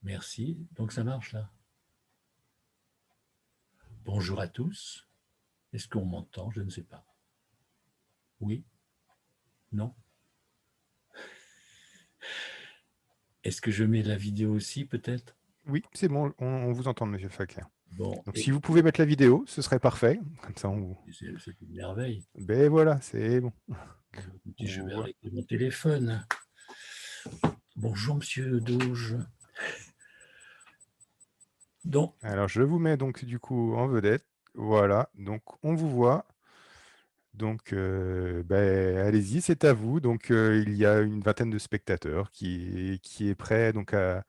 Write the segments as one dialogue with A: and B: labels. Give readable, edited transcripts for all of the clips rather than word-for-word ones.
A: Merci. Donc ça marche là. Bonjour à tous. Est-ce qu'on m'entend? Je ne sais pas. Oui? Non? Est-ce que je mets la vidéo aussi peut-être?
B: Oui, c'est bon, on vous entend, Monsieur Faker.
A: Bon,
B: Donc, si
A: et
B: vous pouvez mettre la vidéo, ce serait parfait. Comme ça,
A: c'est une merveille.
B: Ben voilà, c'est bon.
A: Écoutez,
B: On
A: je
B: vous
A: vais
B: voit.
A: arrêter mon téléphone. Bonjour Monsieur Douge. Donc,
B: Alors, je vous mets donc du coup en vedette. Voilà, donc on vous voit. Donc, ben, allez-y, c'est à vous. Donc, il y a une vingtaine de spectateurs qui est prêt donc à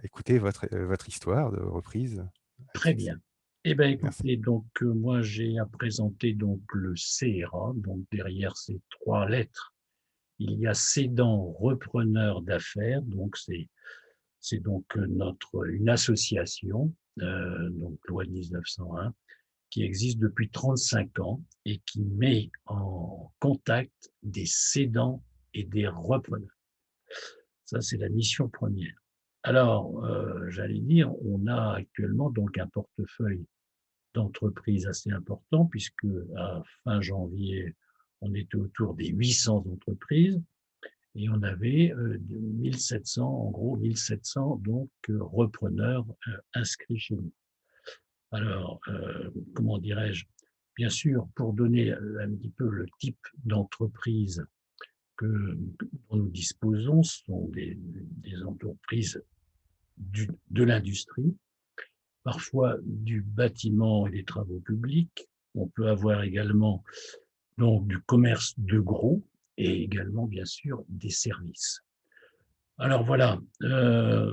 B: écouter votre histoire de reprise avec
A: très bien.
B: succès.
A: Eh bien,
B: Merci.
A: écoutez, donc moi j'ai à présenter donc le CRA. Donc derrière ces trois lettres, il y a cédant repreneur d'affaires. Donc c'est donc une association, donc loi 1901, qui existe depuis 35 ans et qui met en contact des cédants et des repreneurs. Ça, c'est la mission première. Alors, j'allais dire, on a actuellement donc un portefeuille d'entreprises assez important, puisque à fin janvier, on était autour des 800 entreprises et on avait 1700, en gros 1700 donc repreneurs inscrits chez nous. Alors, comment dirais-je? Bien sûr, pour donner un petit peu le type d'entreprise dont nous disposons, ce sont des entreprises de l'industrie, parfois du bâtiment et des travaux publics. On peut avoir également donc du commerce de gros et également, bien sûr, des services. Alors voilà, bah,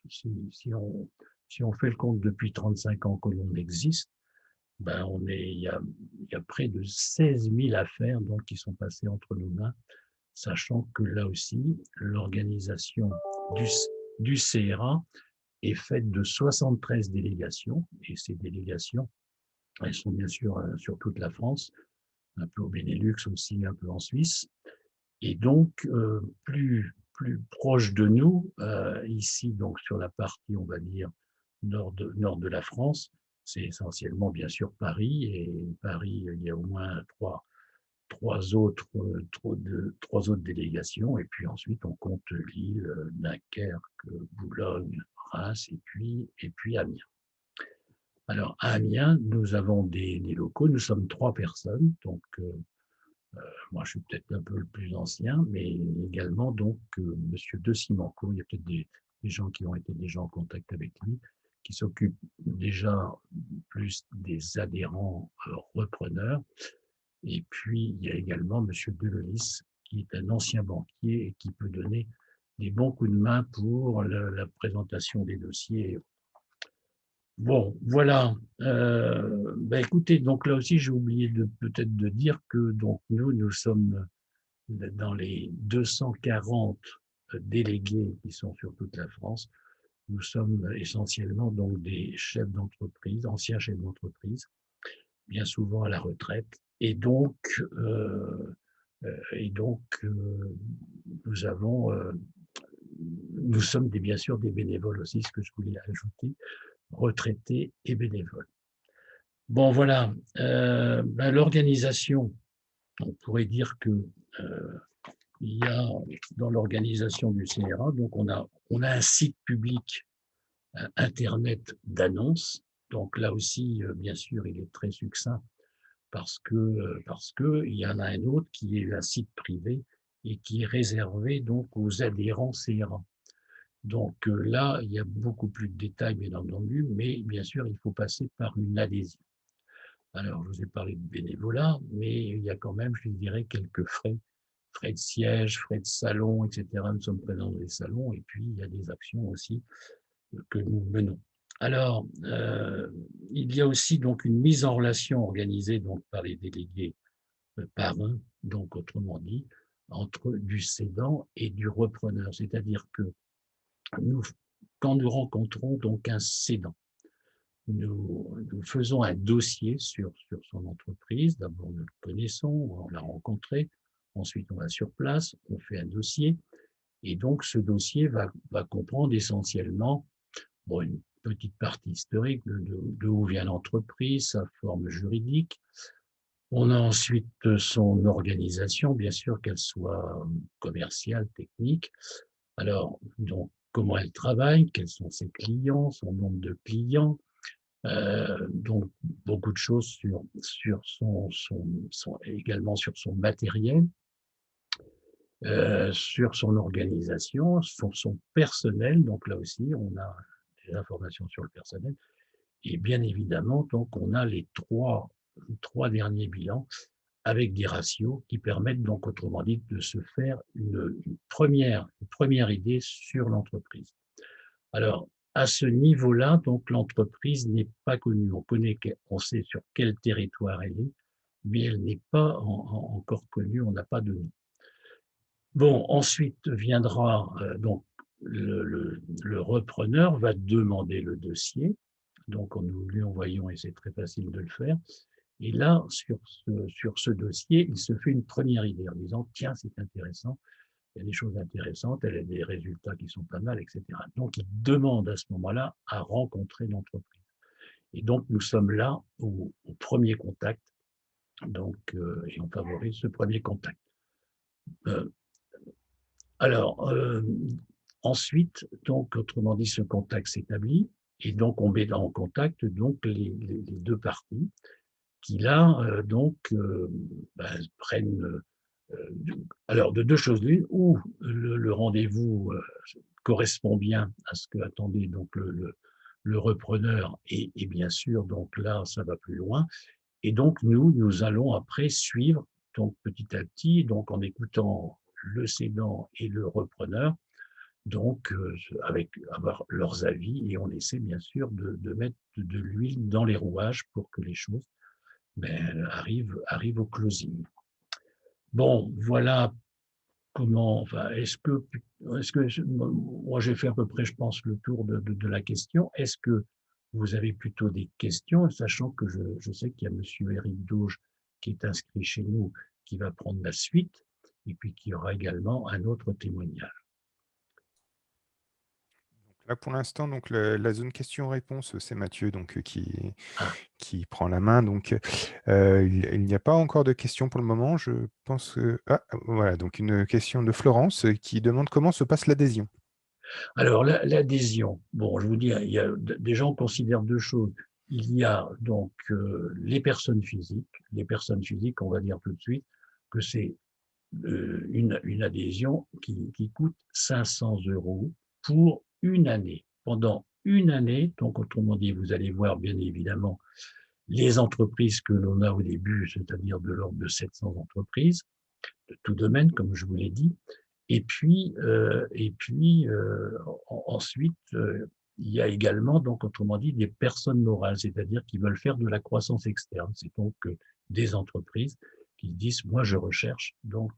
A: si, si on, si on fait le compte depuis 35 ans que l'on existe, ben il y a près de 16 000 affaires donc, qui sont passées entre nos mains, sachant que là aussi, l'organisation du, du CRA est faite de 73 délégations, et ces délégations, elles sont bien sûr sur toute la France, un peu au Benelux aussi, un peu en Suisse, et donc plus proche de nous, ici donc sur la partie, on va dire, nord de la France, c'est essentiellement bien sûr Paris, et Paris, il y a au moins trois autres délégations, et puis ensuite on compte Lille, Dunkerque, Boulogne, Reims, et puis Amiens. Alors à Amiens, nous avons des locaux, nous sommes trois personnes, donc moi je suis peut-être un peu le plus ancien, mais également donc Monsieur De Simancourt, il y a peut-être des gens qui ont été déjà en contact avec lui, qui s'occupent déjà plus des adhérents repreneurs. Et puis, il y a également Monsieur Delolis, qui est un ancien banquier et qui peut donner des bons coups de main pour la présentation des dossiers. Bon, voilà. Ben écoutez, donc là aussi, j'ai oublié peut-être de dire que donc nous sommes dans les 240 délégués qui sont sur toute la France. Nous sommes essentiellement donc des chefs d'entreprise, anciens chefs d'entreprise, bien souvent à la retraite. Et donc, nous sommes bien sûr des bénévoles aussi, ce que je voulais ajouter, retraités et bénévoles. Bon, voilà. Ben, l'organisation, on pourrait dire que il y a dans l'organisation du CRA, donc on a un site public internet d'annonces. Donc là aussi, bien sûr, il est très succinct parce que il y en a un autre qui est un site privé et qui est réservé donc aux adhérents CRA. Donc là, il y a beaucoup plus de détails, bien entendu, mais bien sûr, il faut passer par une adhésion. Alors, je vous ai parlé de bénévolat, mais il y a quand même, je dirais, quelques frais de siège, frais de salon, etc. Nous sommes présents dans les salons, et puis il y a des actions aussi que nous menons. Alors, il y a aussi donc une mise en relation organisée donc par les délégués par un, donc autrement dit, entre du cédant et du repreneur. C'est-à-dire que nous, quand nous rencontrons donc un cédant, nous faisons un dossier sur son entreprise. D'abord, nous le connaissons, on l'a rencontré. Ensuite, on va sur place, on fait un dossier. Et donc, ce dossier va comprendre essentiellement bon, une petite partie historique de où vient l'entreprise, sa forme juridique. On a ensuite son organisation, bien sûr, qu'elle soit commerciale, technique. Alors, donc, comment elle travaille, quels sont ses clients, son nombre de clients, donc beaucoup de choses également sur son matériel, sur son organisation, sur son personnel. Donc là aussi, on a des informations sur le personnel. Et bien évidemment, donc on a les trois derniers bilans avec des ratios qui permettent donc, autrement dit, de se faire une première idée sur l'entreprise. Alors, à ce niveau-là, donc l'entreprise n'est pas connue. On sait sur quel territoire elle est, mais elle n'est pas encore connue, on n'a pas de nom. Bon, ensuite viendra donc le repreneur va demander le dossier, donc nous lui envoyons et c'est très facile de le faire. Et là, sur ce dossier, il se fait une première idée en disant tiens, c'est intéressant, il y a des choses intéressantes, elle a des résultats qui sont pas mal, etc. Donc, il demande à ce moment-là à rencontrer l'entreprise. Et donc, nous sommes là au premier contact, donc, et on favorise ce premier contact. Euh, alors, ensuite, donc, autrement dit, ce contact s'établit, et donc on met en contact donc les deux parties qui là donc prennent alors de deux choses l'une, ou le rendez-vous correspond bien à ce que attendait donc le repreneur et bien sûr donc là ça va plus loin et donc nous allons après suivre donc petit à petit donc en écoutant le cédant et le repreneur donc avec avoir leurs avis et on essaie bien sûr de mettre de l'huile dans les rouages pour que les choses arrivent au closing. Bon, voilà comment, enfin, moi j'ai fait à peu près, je pense, le tour de la question. Est-ce que vous avez plutôt des questions, sachant que je sais qu'il y a Monsieur Éric Dauge qui est inscrit chez nous, qui va prendre la suite, et puis qu'il y aura également un autre témoignage.
B: Là, pour l'instant, donc la zone questions-réponses, c'est Mathieu donc,
A: Ah,
B: qui prend la main. Donc, il n'y a pas encore de questions pour le moment. Je pense que... Ah, voilà, donc une question de Florence qui demande comment se passe l'adhésion.
A: alors, l'adhésion, bon, je vous dis, des gens considèrent deux choses. Il y a donc les personnes physiques. Les personnes physiques, on va dire tout de suite que c'est une adhésion qui coûte 500 € pour une année. Pendant une année, donc autrement dit, vous allez voir bien évidemment les entreprises que l'on a au début, c'est-à-dire de l'ordre de 700 entreprises, de tout domaine, comme je vous l'ai dit. Ensuite, il y a également, donc autrement dit, des personnes morales, c'est-à-dire qui veulent faire de la croissance externe. C'est donc des entreprises qui disent, moi, je recherche donc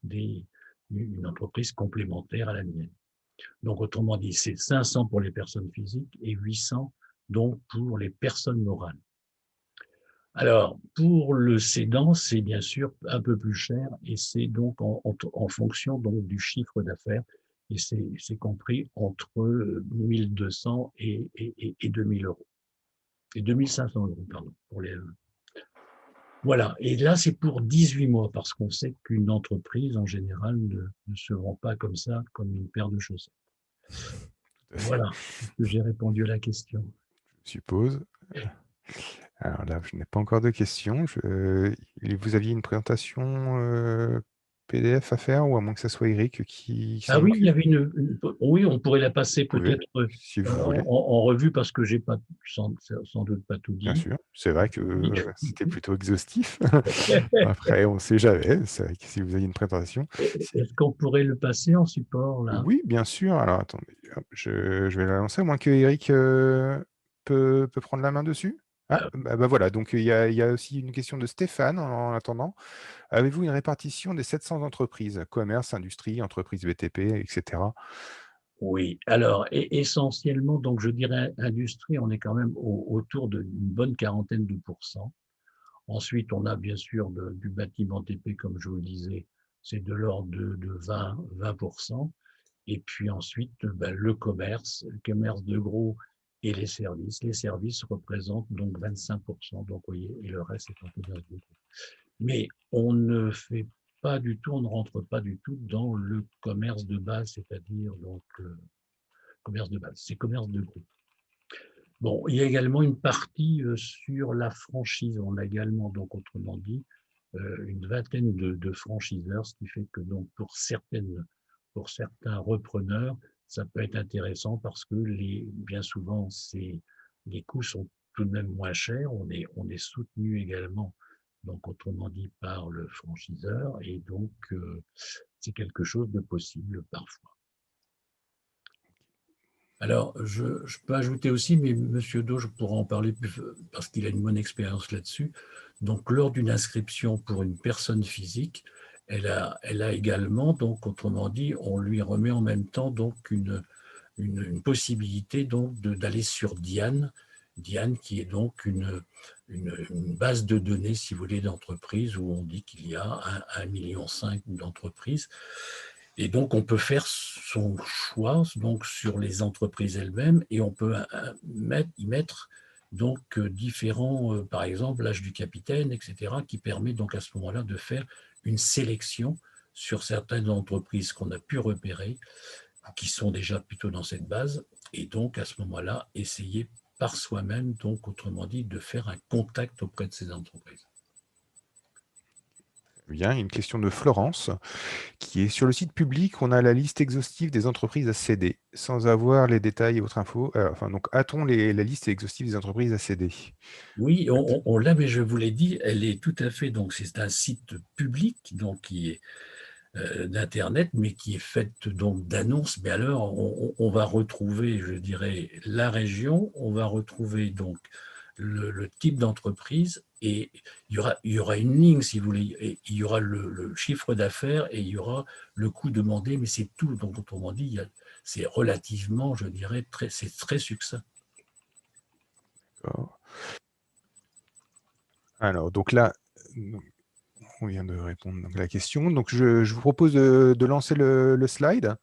A: une entreprise complémentaire à la mienne. Donc, autrement dit, c'est 500 pour les personnes physiques et 800 donc pour les personnes morales. Alors, pour le cédant, c'est bien sûr un peu plus cher et c'est donc en fonction donc du chiffre d'affaires et c'est compris entre 1200 et 2000 euros. Et 2500 euros, pardon. Voilà. Et là, c'est pour 18 mois parce qu'on sait qu'une entreprise, en général, ne se vend pas comme ça, comme une paire de chaussettes.
B: Tout à fait,
A: Voilà. Est-ce que j'ai répondu à la question?
B: je suppose. Alors là, je n'ai pas encore de questions. Vous aviez une présentation PDF à faire, ou à moins que ce soit Eric qui
A: Ah
B: s'en
A: oui, il y
B: occupe?
A: avait oui, on pourrait la passer
B: Vous pouvez,
A: peut-être
B: si vous voulez.
A: en revue parce que j'ai pas sans doute pas tout
B: Bien
A: dit.
B: sûr, c'est vrai que c'était plutôt exhaustif. Après, on ne sait jamais. C'est vrai que si vous avez une présentation.
A: Est-ce qu'on pourrait le passer en support là?
B: Oui, bien sûr. Alors, attendez, hop, je vais la lancer, à moins que Eric peut prendre la main dessus. Ah,
A: Euh,
B: bah voilà. Donc, il y a aussi une question de Stéphane en attendant. Avez-vous une répartition des 700 entreprises, commerce, industrie, entreprise BTP, etc.
A: oui. Alors essentiellement, donc je dirais industrie, on est quand même autour d'une bonne quarantaine de pourcents. Ensuite, on a bien sûr du bâtiment TP, comme je vous le disais, c'est de l'ordre de 20%. Et puis ensuite, le commerce de gros et les services. Les services représentent donc 25%, donc vous voyez, et le reste est en commerce de gros. Mais on ne fait pas du tout, on ne rentre pas du tout dans le commerce de base, c'est-à-dire donc commerce de base, c'est commerce de gros. Bon, il y a également une partie sur la franchise. On a également, donc autrement dit, une vingtaine de franchiseurs, ce qui fait que donc pour certains repreneurs, ça peut être intéressant parce que bien souvent, les coûts sont tout de même moins chers. On est soutenu également, donc autrement dit, par le franchiseur, et donc c'est quelque chose de possible parfois. Alors, je peux ajouter aussi, mais Monsieur Do, je pourrais en parler plus, parce qu'il a une bonne expérience là-dessus. Donc, lors d'une inscription pour une personne physique, elle a également, donc, autrement dit, on lui remet en même temps donc une possibilité donc d'aller sur Diane, Diane qui est donc une base de données, si vous voulez, d'entreprises où on dit qu'il y a 1,5 million d'entreprises. Et donc, on peut faire son choix donc, sur les entreprises elles-mêmes et on peut y mettre donc différents, par exemple, l'âge du capitaine, etc., qui permet donc à ce moment-là de faire une sélection sur certaines entreprises qu'on a pu repérer, qui sont déjà plutôt dans cette base, et donc à ce moment-là, essayer par soi-même, donc autrement dit, de faire un contact auprès de ces entreprises.
B: Bien, une question de Florence, qui est sur le site public, on a la liste exhaustive des entreprises à céder, sans avoir les détails et autres infos. Donc, a-t-on la liste exhaustive des entreprises à céder?
A: Oui, on l'a, mais je vous l'ai dit, elle est tout à fait, donc c'est un site public, donc qui est d'Internet, mais qui est faite donc d'annonces. Mais alors, on va retrouver, je dirais, la région, on va retrouver donc le type d'entreprise, et il y aura une ligne, si vous voulez, et il y aura le chiffre d'affaires et il y aura le coût demandé, mais c'est tout. Donc, autrement dit, c'est relativement, je dirais, c'est très succinct.
B: D'accord. Alors, donc là, on vient de répondre à la question. Donc, je vous propose de lancer le slide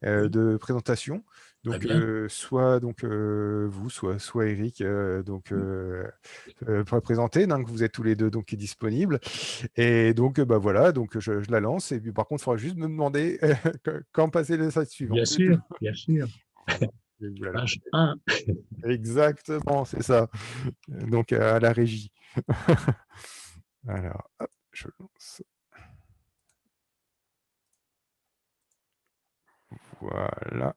A: Oui,
B: de présentation.
A: très
B: Donc,
A: bien.
B: soit vous, soit Eric, pour présenter. Donc, vous êtes tous les deux donc disponibles. Et donc, voilà. Donc, je la lance. Et puis, par contre, il faudra juste me demander quand passer le slide suivant.
A: Bien sûr, bien sûr.
B: Voilà. Et voilà.
A: Page 1.
B: Exactement, c'est ça. Donc, à la régie. Alors, hop, je lance. Voilà.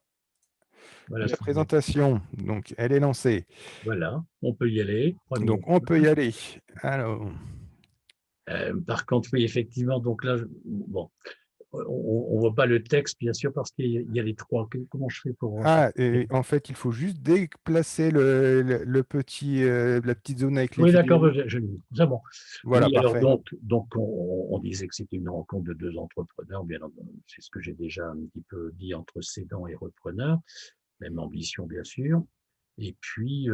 A: Voilà,
B: La
A: c'est bien.
B: présentation, donc, elle est lancée.
A: Voilà, on peut y aller. Prenez
B: Donc,
A: votre
B: on peut y
A: place.
B: aller. Alors,
A: Par contre, oui, effectivement, donc là, bon, on ne voit pas le texte, bien sûr, parce qu'il y a les trois. Comment je fais pour…
B: et en fait, il faut juste déplacer le petit, la petite zone avec les
A: Oui, d'accord,
B: vidéos.
A: c'est bon.
B: Voilà,
A: Oui, alors
B: parfait.
A: donc on disait que c'était une rencontre de deux entrepreneurs, bien entendu, c'est ce que j'ai déjà un petit peu dit, entre cédant et repreneur, même ambition, bien sûr. Et puis,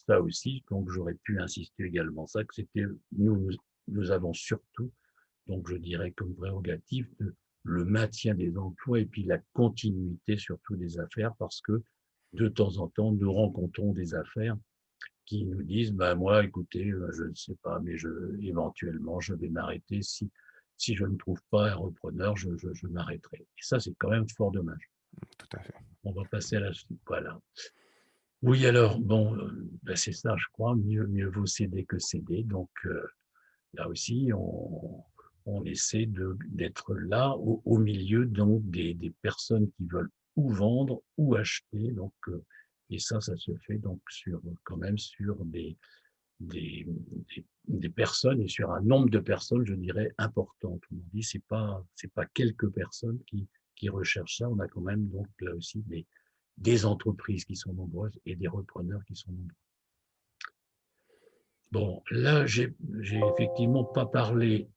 A: ça aussi, donc j'aurais pu insister également, ça, que c'était, nous avons surtout, donc je dirais comme prérogative, le maintien des emplois et puis la continuité surtout des affaires, parce que de temps en temps, nous rencontrons des affaires qui nous disent, bah, moi, écoutez, je ne sais pas, mais éventuellement, je vais m'arrêter. Si je ne trouve pas un repreneur, je m'arrêterai. Et ça, c'est quand même fort dommage.
B: Tout à fait.
A: On va passer à la suite. Voilà. Oui, alors, bon, c'est ça, je crois. Mieux vaut céder que céder. Donc, là aussi, on essaie d'être là, au milieu donc, des personnes qui veulent ou vendre ou acheter. Donc, et ça se fait donc quand même sur des, des personnes et sur un nombre de personnes, je dirais, important. On dit, c'est pas quelques personnes qui recherchent ça. On a quand même donc là aussi des entreprises qui sont nombreuses et des repreneurs qui sont nombreux. Bon, là, j'ai effectivement pas parlé.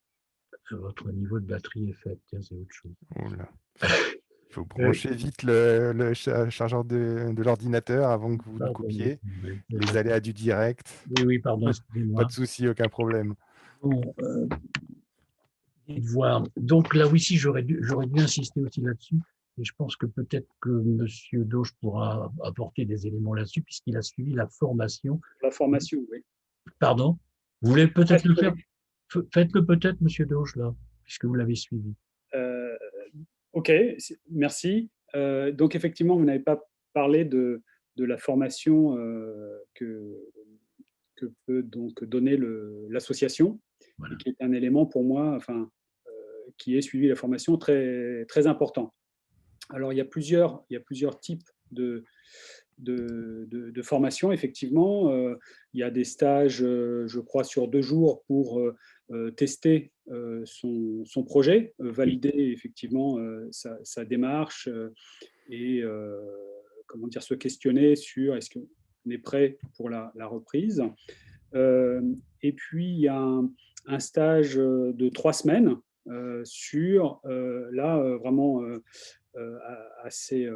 A: Votre niveau de batterie est faible. Tiens, c'est autre chose.
B: Oula. Il faut
A: Euh,
B: brancher vite le chargeur de l'ordinateur avant que vous ne
A: pardon,
B: coupiez. Les aléas du direct.
A: oui, pardon,
B: Pas
A: excusez-moi.
B: de souci, aucun problème.
A: Bon, voir. Donc là aussi, j'aurais dû insister aussi là-dessus. Et je pense que peut-être que Monsieur Dauge pourra apporter des éléments là-dessus, puisqu'il a suivi la formation.
C: La formation, oui.
A: Pardon? Vous voulez peut-être le faire?
C: Oui.
A: Faites-le peut-être, Monsieur Dauge, là, puisque vous l'avez suivi.
C: Ok, merci. Donc effectivement, vous n'avez pas parlé de la formation que peut donc donner l'association,
A: Voilà.
C: et qui est un élément pour moi, enfin, qui est suivi la formation très, très important. Alors il y a plusieurs types de formation, effectivement. Il y a des stages, je crois, sur 2 jours pour tester son projet, valider effectivement sa démarche et comment dire, se questionner sur est-ce qu'on est prêt pour la reprise. Et puis, il y a un stage de 3 semaines sur, là, vraiment assez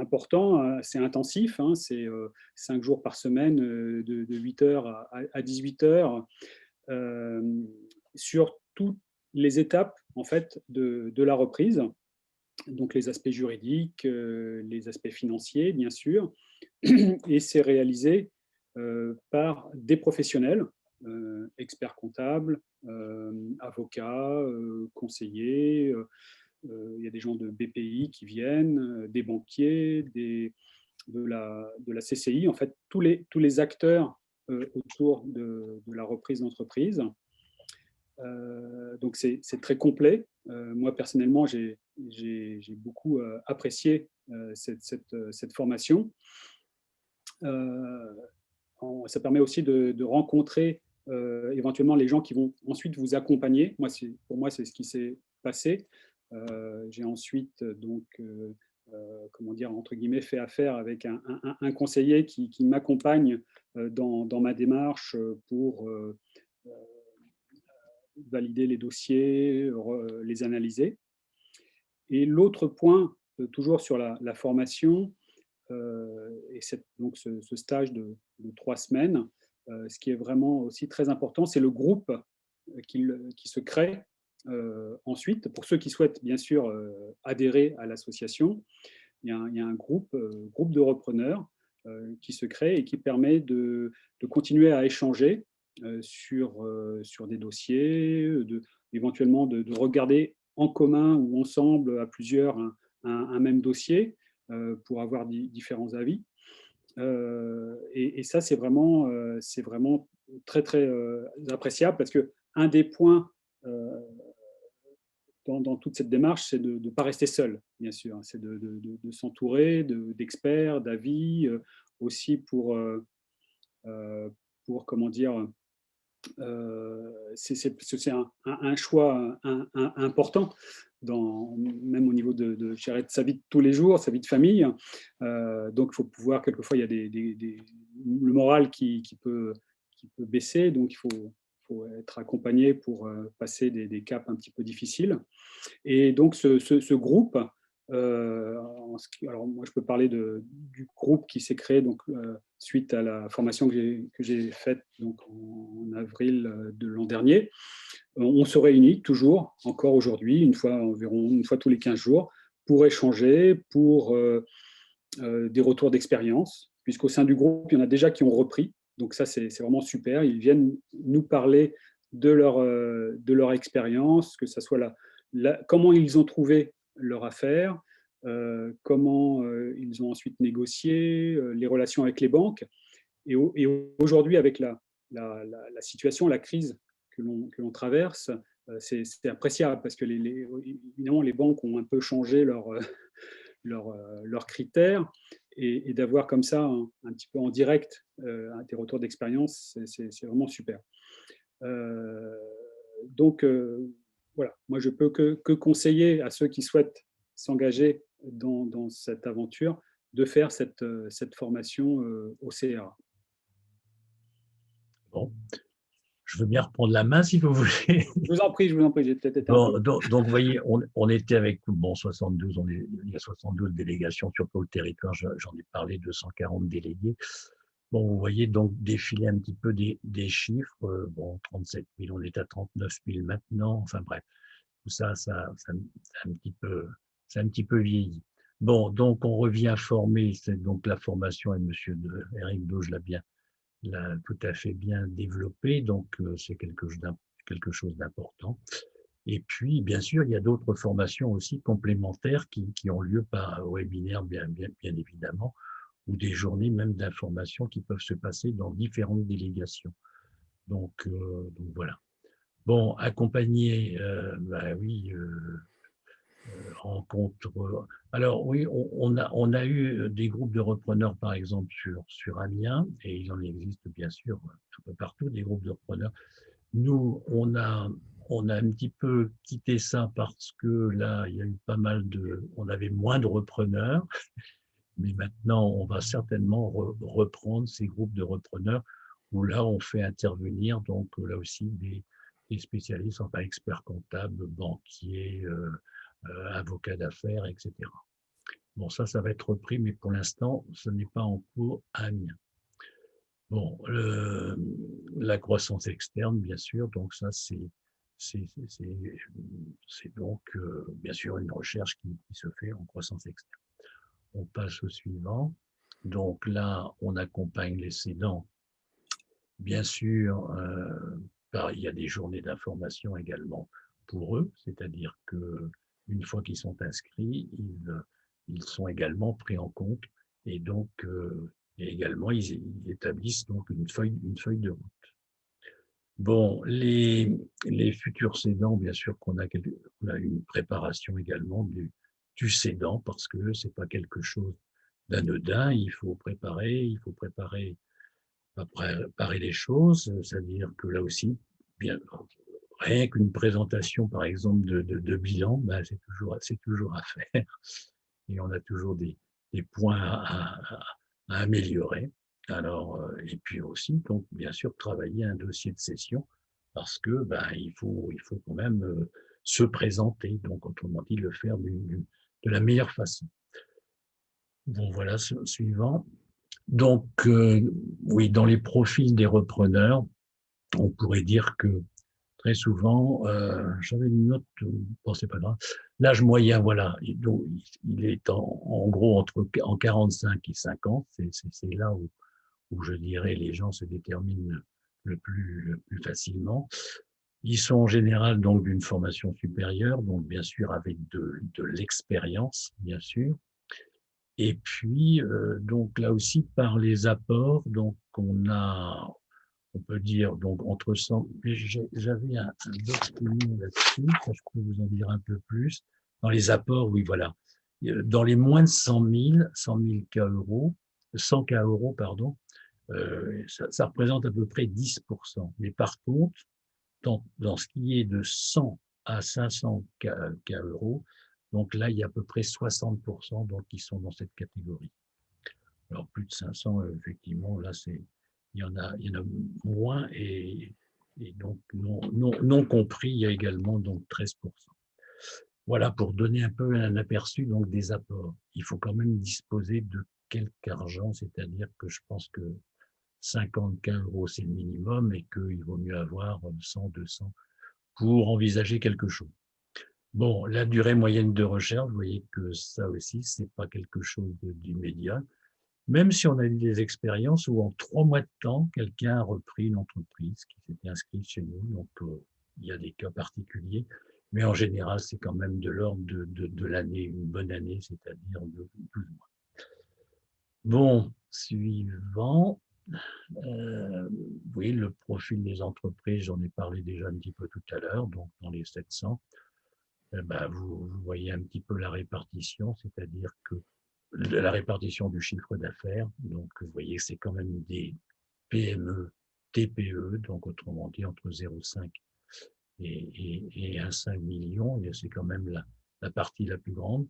C: important, assez intensif. Hein, c'est 5 jours par semaine, de 8 heures à 18 heures, sur toutes les étapes en fait de la reprise. Donc les aspects juridiques, les aspects financiers, bien sûr, et c'est réalisé par des professionnels, experts comptables, avocats, conseillers. Il y a des gens de BPI qui viennent, des banquiers, de la CCI, en fait, tous les acteurs autour de la reprise d'entreprise. Donc, c'est très complet. Moi, personnellement, j'ai beaucoup apprécié cette formation. Ça permet aussi de rencontrer éventuellement les gens qui vont ensuite vous accompagner. Pour moi, c'est ce qui s'est passé. J'ai ensuite donc comment dire, entre guillemets, fait affaire avec un conseiller qui m'accompagne dans ma démarche pour valider les dossiers, les analyser. Et l'autre point, toujours sur la formation, et donc ce stage de 3 semaines, ce qui est vraiment aussi très important, c'est le groupe qui se crée ensuite. Pour ceux qui souhaitent bien sûr adhérer à l'association, il y a un groupe de repreneurs qui se crée et qui permet de continuer à échanger sur des dossiers, éventuellement de regarder en commun ou ensemble à plusieurs un même dossier pour avoir différents avis. Et ça, c'est vraiment très, très appréciable, parce qu'un des points dans toute cette démarche, c'est de ne pas rester seul, bien sûr. C'est de s'entourer d'experts, d'avis, aussi pour, comment dire, c'est un choix important, même au niveau de sa vie de tous les jours, sa vie de famille. Donc, il faut pouvoir, quelquefois, il y a le moral qui peut baisser, donc il faut être accompagné pour passer des caps un petit peu difficiles. Et donc, ce groupe, alors moi, je peux parler du groupe qui s'est créé donc, suite à la formation que j'ai faite donc, en avril de l'an dernier. On se réunit toujours, encore aujourd'hui, environ une fois tous les 15 jours, pour échanger, pour des retours d'expérience, puisqu'au sein du groupe, il y en a déjà qui ont repris. Donc ça, c'est vraiment super. Ils viennent nous parler de leur expérience, que ce soit comment ils ont trouvé leur affaire, comment ils ont ensuite négocié, les relations avec les banques. Et aujourd'hui, avec la situation, la crise que l'on traverse, c'est appréciable, parce que évidemment, les banques ont un peu changé leurs critères, et d'avoir comme ça un petit peu en direct des retours d'expérience, c'est vraiment super. Donc, voilà, moi je peux que conseiller à ceux qui souhaitent s'engager dans cette aventure de faire cette formation au CRA.
A: Bon, je veux bien reprendre la main si vous voulez.
C: Je vous en prie, j'ai peut-être été un peu...
A: Donc, vous voyez, on était avec 72, il y a 72 délégations sur tout le territoire, j'en ai parlé, 240 délégués. Bon, vous voyez donc défiler un petit peu des chiffres. Bon, 37 000, on est à 39 000 maintenant. Enfin bref, tout ça, ça un petit peu c'est un petit peu vieilli. Bon, donc on revient former, c'est donc la formation, et Éric Dauge l'a tout à fait bien développé, donc c'est quelque chose d'important. Et puis, bien sûr, il y a d'autres formations aussi complémentaires qui ont lieu par webinaire, bien évidemment, ou des journées même d'information qui peuvent se passer dans différentes délégations. Donc voilà. Bon, accompagner, bah oui, rencontre. Alors oui, on a eu des groupes de repreneurs, par exemple, sur Amiens, et il en existe bien sûr un peu partout, des groupes de repreneurs. Nous, on a un petit peu quitté ça parce que là, il y a eu pas mal on avait moins de repreneurs, mais maintenant, on va certainement reprendre ces groupes de repreneurs où là, on fait intervenir, donc là aussi, des spécialistes, enfin experts comptables, banquiers, avocats d'affaires, etc. Bon, ça va être repris, mais pour l'instant, ce n'est pas en cours à Amiens. Bon, la croissance externe, bien sûr, donc ça, c'est donc, bien sûr, une recherche qui se fait en croissance externe. On passe au suivant. Donc là, on accompagne les cédants. Bien sûr, il y a des journées d'information également pour eux, c'est-à-dire que une fois qu'ils sont inscrits, ils sont également pris en compte et donc et également ils établissent donc une feuille de route. Bon, les futurs cédants, bien sûr qu'on a une préparation également du cédant parce que c'est pas quelque chose d'anodin. Il faut préparer les choses, c'est-à-dire que là aussi, bien, rien qu'une présentation, par exemple, de bilan, ben, c'est toujours à faire. Et on a toujours des points à améliorer. Alors, et puis aussi, donc, bien sûr, travailler un dossier de cession parce que ben, il faut quand même se présenter, donc autrement dit, le faire de la meilleure façon. Bon, voilà, suivant. Donc, oui, dans les profils des repreneurs, on pourrait dire que très souvent, j'avais une note, bon, c'est pas grave, l'âge moyen, voilà, il est en gros en 45 et 50, c'est là où je dirais les gens se déterminent le plus facilement. Ils sont en général donc d'une formation supérieure, donc bien sûr avec de l'expérience, bien sûr. Et puis, donc là aussi, par les apports, donc on peut dire, donc entre 100, j'avais un document là-dessus, ça je peux vous en dire un peu plus. Dans les apports, oui, voilà. Dans les moins de 100 000 K euros, 100 K euros, pardon, ça représente à peu près 10%. Mais par contre, dans ce qui est de 100 à 500 K euros, donc là, il y a à peu près 60% donc, qui sont dans cette catégorie. Alors, plus de 500, effectivement, là, il y en a moins et donc non compris, il y a également donc 13%. Voilà, pour donner un peu un aperçu donc, des apports. Il faut quand même disposer de quelque argent, c'est-à-dire que je pense que 50 euros, c'est le minimum et qu'il vaut mieux avoir 100, 200 pour envisager quelque chose. Bon, la durée moyenne de recherche, vous voyez que ça aussi, c'est pas quelque chose d'immédiat. Même si on a eu des expériences où en 3 mois de temps, quelqu'un a repris une entreprise qui s'était inscrite chez nous. Donc, il y a des cas particuliers, mais en général, c'est quand même de l'ordre de l'année, une bonne année, c'est-à-dire de 12 mois. Bon, suivant. Oui, le profil des entreprises, j'en ai parlé déjà un petit peu tout à l'heure, donc dans les 700. Vous voyez un petit peu la répartition, c'est-à-dire que la répartition du chiffre d'affaires, donc vous voyez que c'est quand même des PME, TPE, donc autrement dit entre 0,5 et 1,5 million, et c'est quand même la partie la plus grande.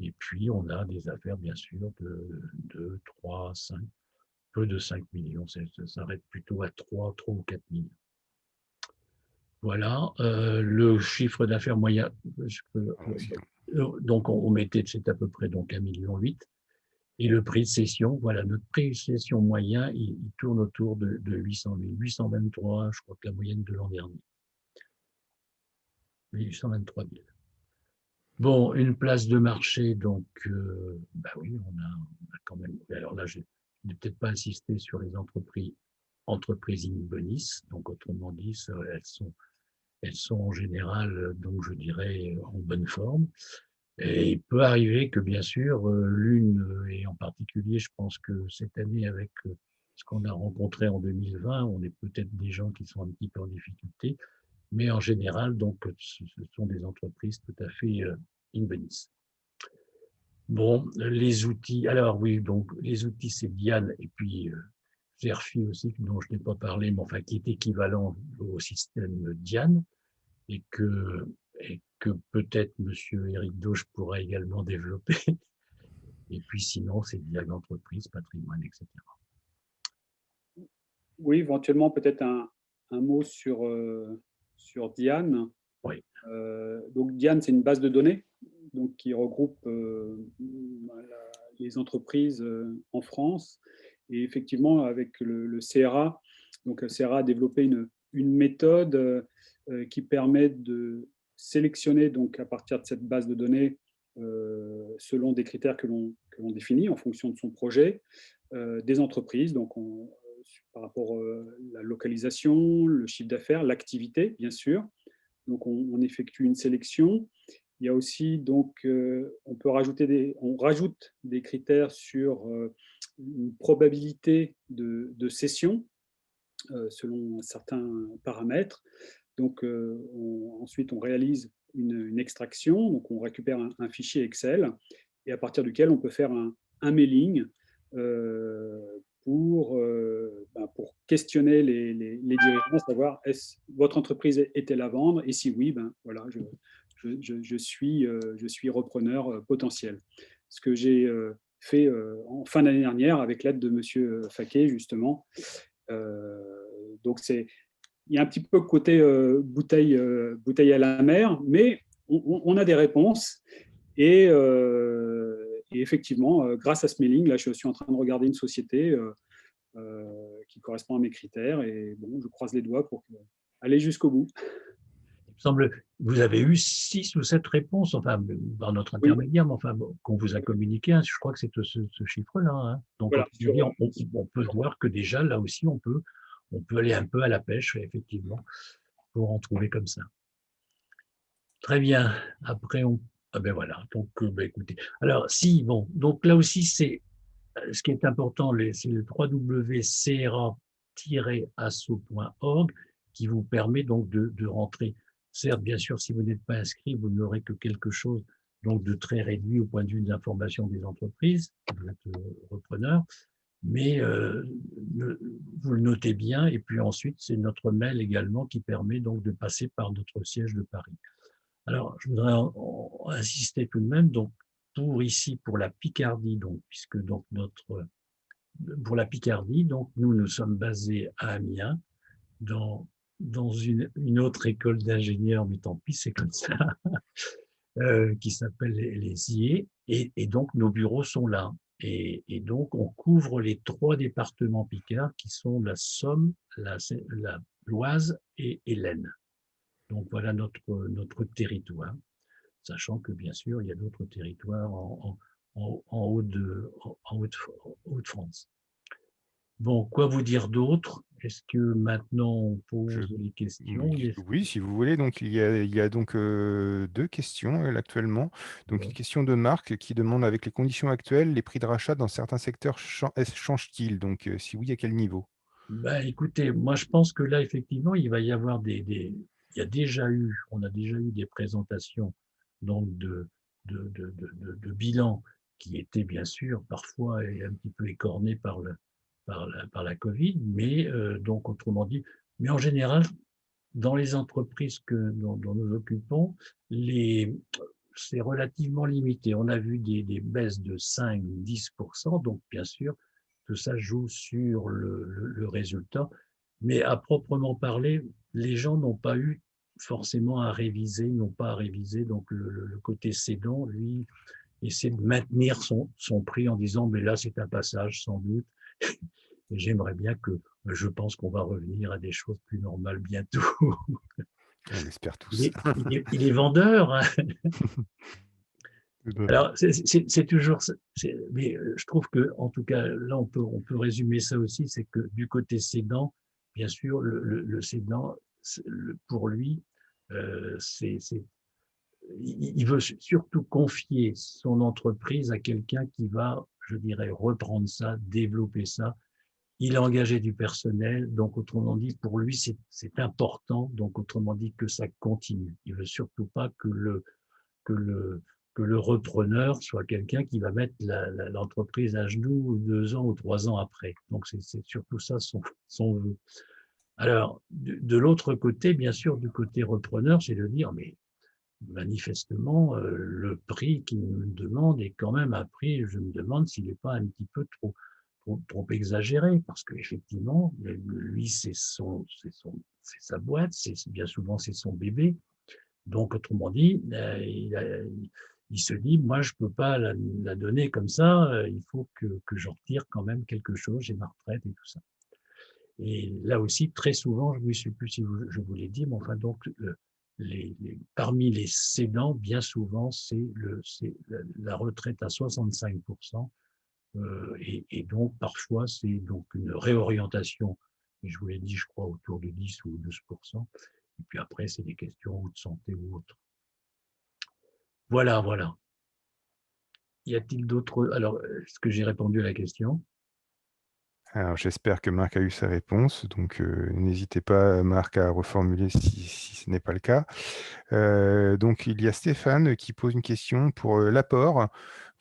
A: Et puis on a des affaires bien sûr de 3, 5, peu de 5 millions, ça s'arrête plutôt à 3 ou 4 millions. Voilà, le chiffre d'affaires moyen, donc on mettait, c'est à peu près donc 1,8 million. Et le prix de cession, voilà, notre prix de cession moyen, il tourne autour de 800 000. 823, je crois que la moyenne de l'an dernier. 823 000. Bon, une place de marché, donc, bah oui, on a quand même. Alors là, je n'ai peut-être pas insisté sur les entreprises in bonis. Donc, autrement dit, elles sont en général, donc je dirais, en bonne forme. Et il peut arriver que, bien sûr, l'une, et en particulier, je pense que cette année, avec ce qu'on a rencontré en 2020, on est peut-être des gens qui sont un petit peu en difficulté, mais en général, donc, ce sont des entreprises tout à fait in bonis. Bon, les outils, alors oui, donc les outils, c'est Diane, et puis Zerfi aussi, dont je n'ai pas parlé, mais enfin qui est équivalent au système Diane, et que peut-être Monsieur Éric Dauche pourra également développer. Et puis sinon, c'est Diane d'entreprise, patrimoine, etc.
C: Oui, éventuellement, peut-être un mot sur Diane.
A: Oui.
C: Donc, Diane, c'est une base de données donc, qui regroupe les entreprises en France. Et effectivement, avec le CRA, donc le CRA a développé une méthode qui permet de sélectionner donc, à partir de cette base de données selon des critères que l'on définit en fonction de son projet, des entreprises, donc par rapport à la localisation, le chiffre d'affaires, l'activité, bien sûr. Donc, on effectue une sélection. Il y a aussi, donc, on rajoute des critères sur une probabilité de cession selon certains paramètres. Donc, ensuite, on réalise une extraction. Donc, on récupère un fichier Excel et à partir duquel on peut faire un mailing pour questionner les dirigeants, savoir est-ce votre entreprise est-elle à vendre et si oui, ben voilà, je suis repreneur potentiel. Ce que j'ai fait en fin d'année dernière avec l'aide de Monsieur Faquet justement. Donc il y a un petit peu côté bouteille à la mer, mais on a des réponses et effectivement, grâce à ce mailing, là, je suis en train de regarder une société qui correspond à mes critères et bon, je croise les doigts pour aller jusqu'au bout.
A: Il me semble, vous avez eu 6 ou 7 réponses, enfin, par notre
C: Oui,
A: intermédiaire, mais enfin, qu'on vous a communiqué, hein, je crois que c'est ce chiffre-là. Hein. Donc,
C: voilà,
A: on peut voir que déjà, là aussi, on peut aller un peu à la pêche, effectivement, pour en trouver comme ça. Très bien. Après, ah ben voilà. Donc, ben écoutez. Alors, si, bon, donc là aussi, c'est ce qui est important, c'est le www.cra-asso.org qui vous permet donc de rentrer. Certes, bien sûr, si vous n'êtes pas inscrit, vous n'aurez que quelque chose donc de très réduit au point de vue de l'information des entreprises, vous êtes repreneur, mais vous le notez bien. Et puis ensuite, c'est notre mail également qui permet donc de passer par notre siège de Paris. Alors, je voudrais insister tout de même, donc, pour la Picardie, donc, puisque donc pour la Picardie, donc, nous sommes basés à Amiens, dans une autre école d'ingénieurs, mais tant pis, c'est comme ça, qui s'appelle les IE, et donc nos bureaux sont là. Et donc, on couvre les 3 départements picards qui sont la Somme, l'Oise et l'Aisne. Donc, voilà notre territoire, sachant que, bien sûr, il y a d'autres territoires en Haute-France. Bon, quoi vous dire d'autre? Est-ce que maintenant on pose les questions?
B: Oui, si vous voulez. Donc, il y a donc 2 questions actuellement. Donc, une question de Marc qui demande, avec les conditions actuelles, les prix de rachat dans certains secteurs changent-ils? Donc, si oui, à quel niveau?
A: Ben, écoutez, moi je pense que là, effectivement, il va y avoir on a déjà eu des présentations donc de bilan qui étaient bien sûr parfois un petit peu écornés par la Covid, mais donc autrement dit, mais en général, dans les entreprises dont nous occupons, c'est relativement limité. On a vu des baisses de 5-10%, donc bien sûr, tout ça joue sur le résultat. Mais à proprement parler, les gens n'ont pas eu forcément à réviser, donc le côté cédant, lui, essaie de maintenir son prix en disant, mais là, c'est un passage sans doute. Et j'aimerais bien je pense qu'on va revenir à des choses plus normales bientôt.
B: On espère tous.
A: Il est vendeur. Hein. Alors, c'est toujours, mais je trouve que, en tout cas, là, on peut résumer ça aussi, c'est que du côté cédant, bien sûr, le cédant, pour lui, il veut surtout confier son entreprise à quelqu'un qui va, je dirais, reprendre ça, développer ça. Il a engagé du personnel, donc autrement dit, pour lui, c'est important, donc autrement dit, que ça continue. Il veut surtout pas que le, que le repreneur soit quelqu'un qui va mettre l'entreprise à genoux 2 ans ou 3 ans après. Donc, c'est surtout ça son vœu. Alors, de l'autre côté, bien sûr, du côté repreneur, c'est de dire, mais manifestement, le prix qu'il me demande est quand même un prix, je me demande s'il n'est pas un petit peu trop exagéré, parce qu'effectivement, lui, c'est sa boîte, bien souvent, c'est son bébé. Donc, autrement dit, il se dit, moi, je ne peux pas la donner comme ça, il faut que j'en retire quand même quelque chose, j'ai ma retraite et tout ça. Et là aussi, très souvent, je ne sais plus si je vous l'ai dit, mais enfin, donc, parmi les cédants, bien souvent, c'est la retraite à 65%. Et donc, parfois, c'est donc une réorientation, et je vous l'ai dit, je crois, autour de 10 ou 12%. Et puis après, c'est des questions de santé ou autres. Voilà, voilà. Y a-t-il d'autres... Alors, est-ce que j'ai répondu à la question?
B: Alors, j'espère que Marc a eu sa réponse. Donc, n'hésitez pas, Marc, à reformuler si ce n'est pas le cas. Donc, il y a Stéphane qui pose une question pour l'apport.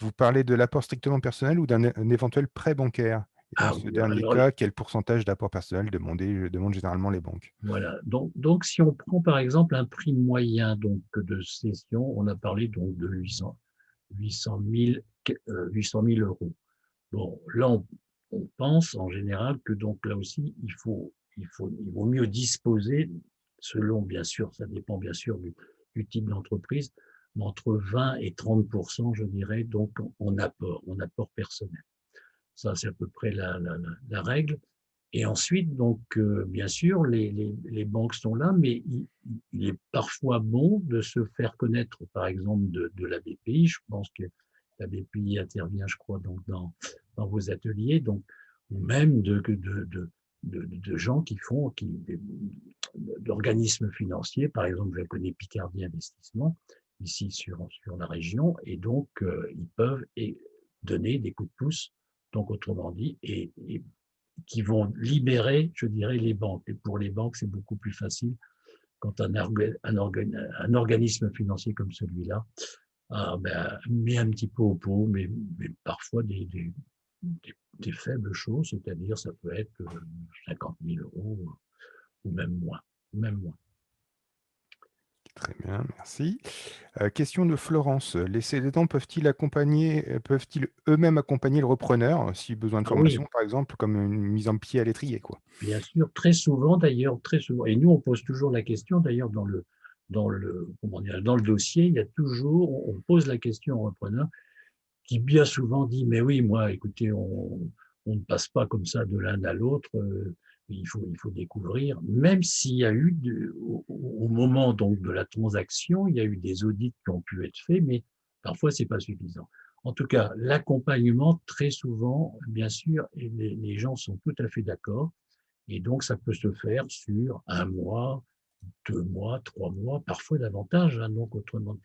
B: Vous parlez de l'apport strictement personnel ou d'un éventuel prêt bancaire? Et dans
A: Ah
B: ce
A: oui,
B: dernier
A: alors,
B: cas, quel pourcentage d'apport personnel demandent généralement les banques?
A: voilà. Donc, si on prend par exemple un prix moyen donc, de cession, on a parlé donc de 800 000 euros. Bon, là, on pense en général que donc là aussi, il vaut mieux disposer, selon bien sûr, ça dépend bien sûr du type d'entreprise, mais entre 20 et 30%, je dirais, donc en apport personnel. Ça, c'est à peu près la règle. Et ensuite, donc, bien sûr, les banques sont là, mais il est parfois bon de se faire connaître, par exemple, de la BPI. Je pense que la BPI intervient, je crois, donc dans vos ateliers, donc, ou même de gens d'organismes financiers. Par exemple, je connais Picardie Investissement, ici sur la région, et donc, ils peuvent donner des coups de pouce, donc autrement dit, et qui vont libérer, je dirais, les banques. Et pour les banques, c'est beaucoup plus facile quand un organisme financier comme celui-là met un petit peu au pot, mais parfois des faibles choses, c'est-à-dire ça peut être 50 000 euros ou même moins. Même moins.
B: Très bien, merci. Question de Florence. Les cédants peuvent-ils eux-mêmes accompagner le repreneur si besoin de
A: Ah oui,
B: formation, par exemple, comme une mise en pied à l'étrier, quoi?
A: bien sûr, très souvent d'ailleurs, très souvent. Et nous, on pose toujours la question d'ailleurs dans le dossier, il y a toujours, on pose la question au repreneur qui bien souvent dit, mais oui, moi, écoutez, on ne passe pas comme ça de l'un à l'autre, il faut découvrir, même s'il y a eu, au moment donc de la transaction, il y a eu des audits qui ont pu être faits, mais parfois, c'est pas suffisant. En tout cas, l'accompagnement, très souvent, bien sûr, et les gens sont tout à fait d'accord, et donc ça peut se faire sur 1 mois, 2 mois, 3 mois, parfois davantage, hein, donc autrement.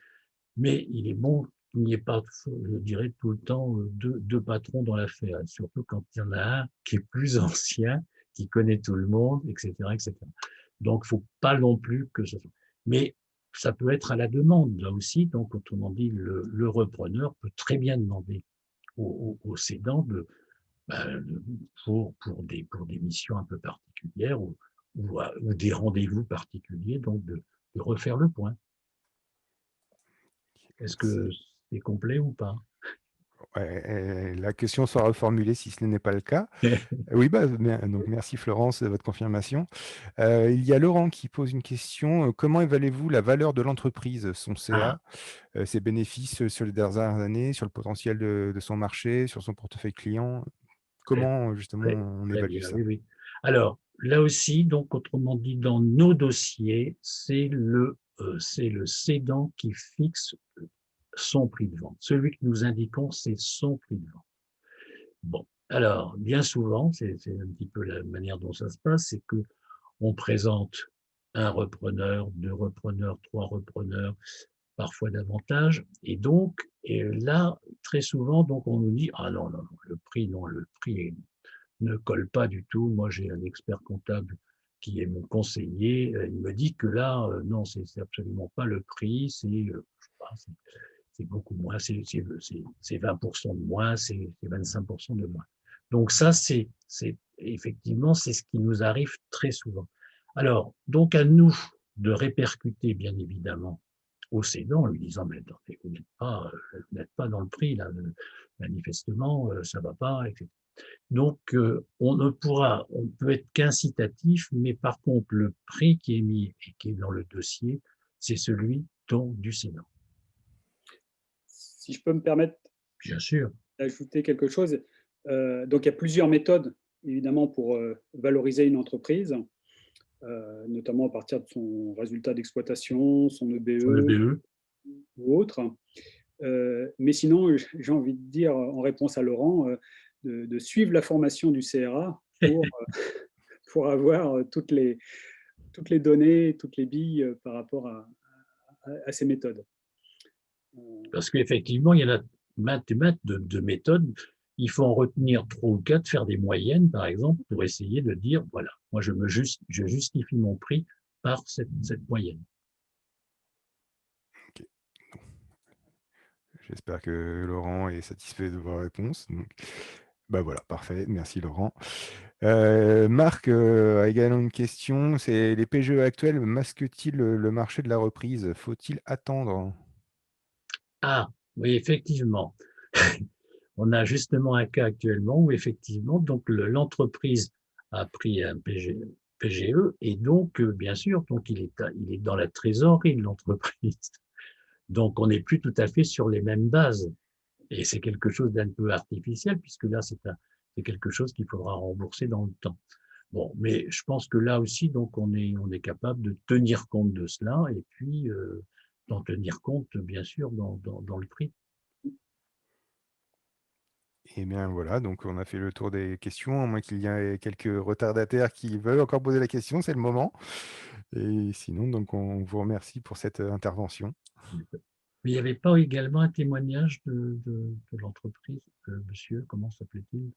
A: Mais il est bon qu'il n'y ait pas, je dirais, tout le temps deux patrons dans l'affaire, surtout quand il y en a un qui est plus ancien, qui connaît tout le monde, etc., etc. Donc, il ne faut pas non plus que ce soit. Mais ça peut être à la demande, là aussi. Donc, autrement dit, le repreneur peut très bien demander au cédant pour des missions un peu particulières ou des rendez-vous particuliers, donc de refaire le point. Est-ce que
B: Merci.
A: c'est complet ou pas?
B: Ouais, la question sera reformulée si ce n'est pas le cas. Oui, donc merci Florence de votre confirmation. Il y a Laurent qui pose une question. Comment évaluez-vous la valeur de l'entreprise, son
A: Ah,
B: CA, ses bénéfices sur les dernières années, sur le potentiel de son marché, sur son portefeuille client?
A: très,
B: Comment justement
A: très,
B: on
A: très
B: évalue
A: bien,
B: ça?
A: oui, oui. Alors, là aussi, donc, autrement dit, dans nos dossiers, c'est le cédant qui fixe son prix de vente. Celui que nous indiquons, c'est son prix de vente. Bon, alors, bien souvent, c'est un petit peu la manière dont ça se passe, c'est que on présente un repreneur, 2 repreneurs, 3 repreneurs, parfois davantage. Et donc, et là, très souvent, donc on nous dit, ah non, non, non, le prix ne colle pas du tout. Moi, j'ai un expert comptable qui est mon conseiller. Il me dit que là, non, c'est absolument pas le prix, je sais pas, c'est beaucoup moins, c'est 20% de moins, c'est 25% de moins. Donc ça, c'est effectivement, c'est ce qui nous arrive très souvent. Alors, donc à nous de répercuter, bien évidemment, au cédant en lui disant, mais attendez, vous n'êtes pas dans le prix, là, manifestement, ça va pas, etc. Donc, on peut être qu'incitatif, mais par contre, le prix qui est mis et qui est dans le dossier, c'est celui du cédant.
C: Si je peux me permettre
A: Bien sûr.
C: d'ajouter quelque chose, donc il y a plusieurs méthodes, évidemment, pour valoriser une entreprise, notamment à partir de son résultat d'exploitation, son EBE,
A: Sur le BE.
C: ou autre. Mais sinon, j'ai envie de dire, en réponse à Laurent, de suivre la formation du CRA pour avoir toutes les données, toutes les billes par rapport à ces méthodes.
A: Parce qu'effectivement, il y en a maintes et maintes de méthodes. Il faut en retenir 3 ou 4, faire des moyennes, par exemple, pour essayer de dire, voilà, moi, je justifie mon prix par cette moyenne.
B: Ok. J'espère que Laurent est satisfait de vos réponses. Donc, bah voilà, parfait. Merci Laurent. Marc a également une question. C'est les PGE actuels masquent-ils le marché de la reprise? Faut-il attendre?
A: Ah, oui, effectivement. On a justement un cas actuellement où effectivement, donc l'entreprise a pris un PGE et donc, bien sûr, donc il est dans la trésorerie de l'entreprise. Donc, on n'est plus tout à fait sur les mêmes bases. Et c'est quelque chose d'un peu artificiel puisque là, c'est quelque chose qu'il faudra rembourser dans le temps. Bon, mais je pense que là aussi, donc, on est capable de tenir compte de cela et puis d'en tenir compte, bien sûr, dans le prix.
B: Eh bien voilà, donc on a fait le tour des questions, à moins qu'il y ait quelques retardataires qui veulent encore poser la question, c'est le moment. Et sinon, donc on vous remercie pour cette intervention.
A: Mais il n'y avait pas également un témoignage de l'entreprise, monsieur, comment s'appelait-il?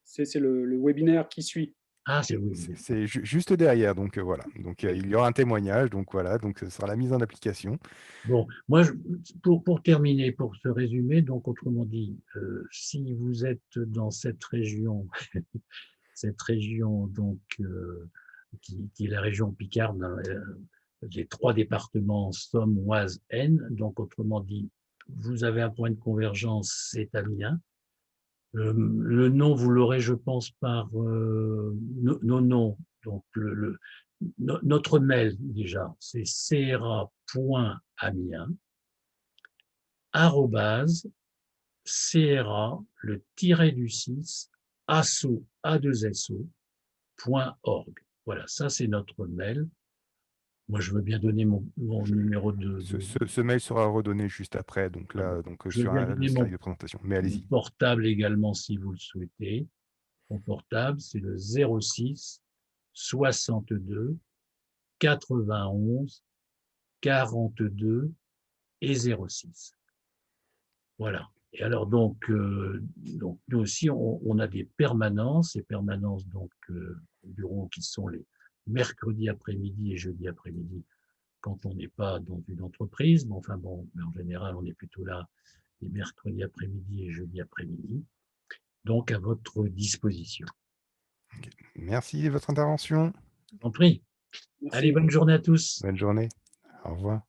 C: C'est le webinaire qui suit.
A: Ah, c'est oui.
B: C'est juste derrière, donc voilà. Donc il y aura un témoignage, donc voilà, donc ce sera la mise en application.
A: Bon, moi, pour terminer, pour ce résumé, donc autrement dit, si vous êtes dans cette région donc qui est la région Picarde, les 3 départements Somme, Oise, Aisne, donc autrement dit, vous avez un point de convergence, c'est Amiens. Le nom, vous l'aurez, je pense, par nos noms. Donc, notre mail, déjà, c'est cra.amiens, arrobase, cra, le tiret du 6, asso, a2so.org. Voilà, ça, c'est notre mail. Moi, je veux bien donner mon numéro de...
B: Ce mail sera redonné juste après, donc là, donc
A: Je veux
B: sur
A: bien
B: le
A: donner
B: slide de présentation. Mais
A: mon
B: allez-y.
A: portable également, si vous le souhaitez. Mon portable, c'est le 06 62 91 42 et 06. Voilà. Et alors donc nous aussi on a des permanences, ces permanences donc au bureau qui sont les mercredis après-midi et jeudi après-midi quand on n'est pas dans une entreprise, mais enfin bon, mais en général on est plutôt là les mercredis après-midi et jeudi après-midi. Donc à votre disposition.
B: Okay. Merci de votre intervention.
A: Je vous en prie.
C: Merci.
A: Allez, bonne journée à tous.
B: Bonne journée. Au revoir.